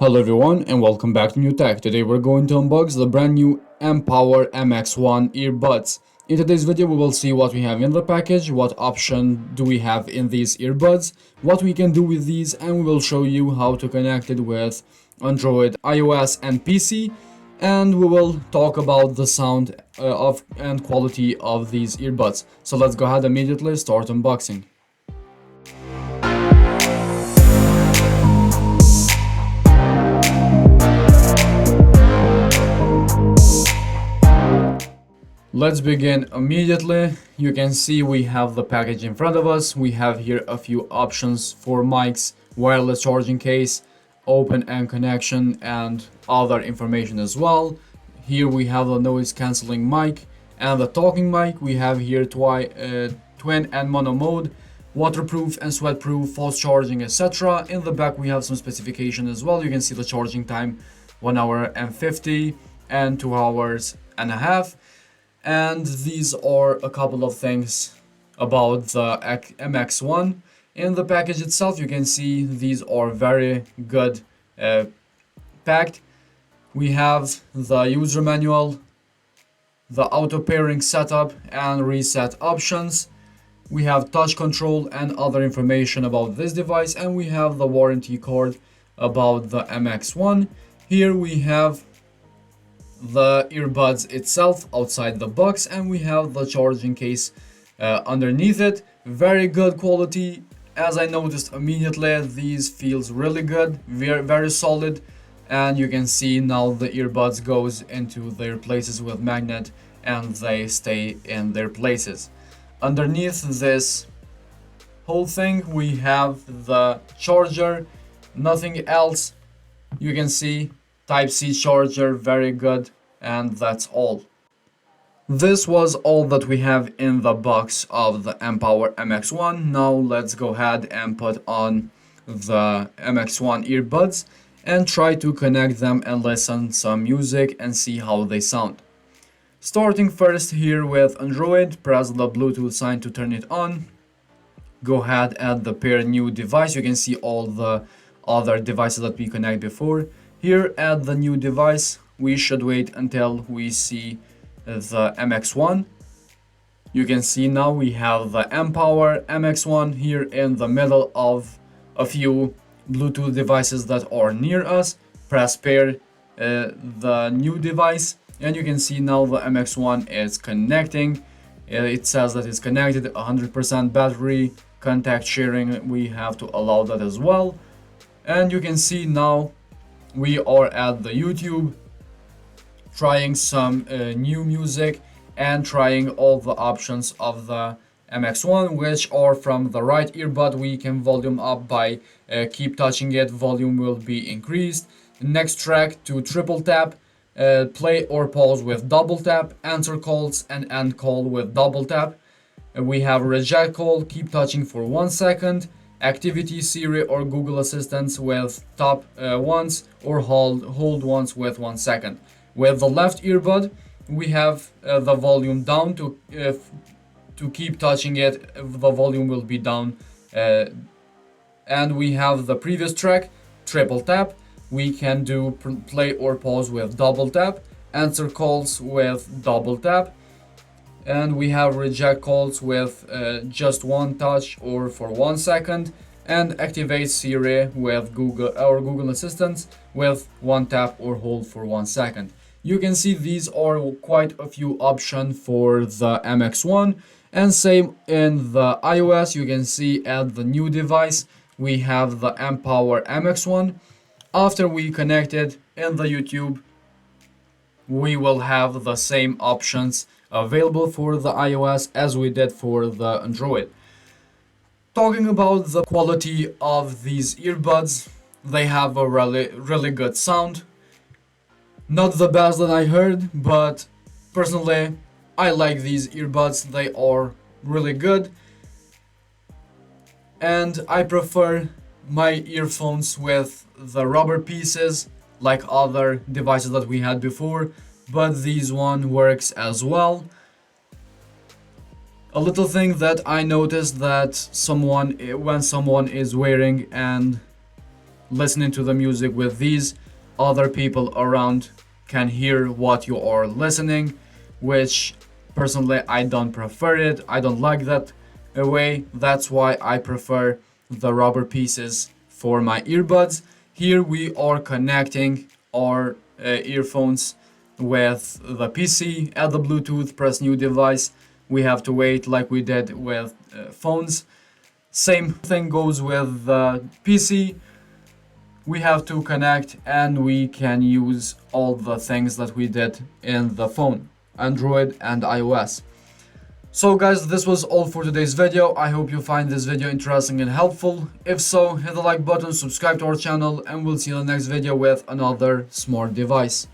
Hello everyone and welcome back to New Tech. Today we're going to unbox the brand new Mpow MX1 earbuds. In today's video we will see what we have in the package, what option do we have in these earbuds, what we can do with these, and we will show you how to connect it with Android, iOS and PC, and we will talk about the sound and quality of these earbuds. So let's go ahead immediately start unboxing. Let's begin immediately. You can see we have the package in front of us. We have here a few options for mics, wireless charging case, open and connection, and other information as well. Here we have the noise cancelling mic and the talking mic. We have here twin and mono mode, waterproof and sweatproof, fast charging, etc. In the back we have some specification as well. You can see the charging time 1 hour and 50 and 2 hours and a half. And these are a couple of things about the MX1. In the package itself, you can see these are very good packed. We have the user manual, the auto pairing setup and reset options. We have touch control and other information about this device, and we have the warranty card about the MX1. Here we have the earbuds itself outside the box, and we have the charging case underneath it. Very good quality. As I noticed immediately, these feels really good, very solid, and you can see now the earbuds goes into their places with magnet and they stay in their places. Underneath this whole thing we have the charger, nothing else. You can see Type-C charger, very good, and that's all. This was all that we have in the box of the Mpow MX1. Now let's go ahead and put on the MX1 earbuds and try to connect them and listen some music and see how they sound. Starting first here with Android, press the Bluetooth sign to turn it on. Go ahead, add the pair new device. You can see all the other devices that we connect before. Here, add the new device. We should wait until we see the MX1. You can see now we have the Mpow MX1 here in the middle of a few Bluetooth devices that are near us. Press pair the new device, and you can see now the MX1 is connecting. It says that it's connected, 100% battery, contact sharing, we have to allow that as well. And you can see now we are at the YouTube, trying some new music and trying all the options of the MX1, which are from the right earbud. We can volume up by keep touching it, volume will be increased. Next track to triple tap, play or pause with double tap, answer calls and end call with double tap. We have reject call, keep touching for 1 second. Activity, Siri or Google Assistants with tap once or hold once with 1 second. With the left earbud, we have the volume down. To keep touching it, the volume will be down. And we have the previous track, triple tap. We can do play or pause with double tap, answer calls with double tap. And we have reject calls with just one touch or for 1 second, and activate Siri with Google Assistants with one tap or hold for 1 second. You can see these are quite a few options for the MX1, and same in the iOS. You can see at the new device we have the Mpow MX1. After we connect it in the YouTube, we will have the same options available for the iOS as we did for the Android. Talking about the quality of these earbuds, they have a really good sound. Not the best that I heard, but personally I like these earbuds. They are really good, and I prefer my earphones with the rubber pieces like other devices that we had before, but this one works as well. A little thing that I noticed that when someone is wearing and listening to the music with these. Other people around can hear what you are listening, which personally I don't prefer it. I don't like that way. That's why I prefer the rubber pieces for my earbuds. Here we are connecting our earphones with the PC, add the Bluetooth, press new device. We have to wait like we did with phones. Same thing goes with the PC. We have to connect and we can use all the things that we did in the phone, Android and iOS. So guys, this was all for today's video. I hope you find this video interesting and helpful. If so, hit the like button, subscribe to our channel, and we'll see you in the next video with another smart device.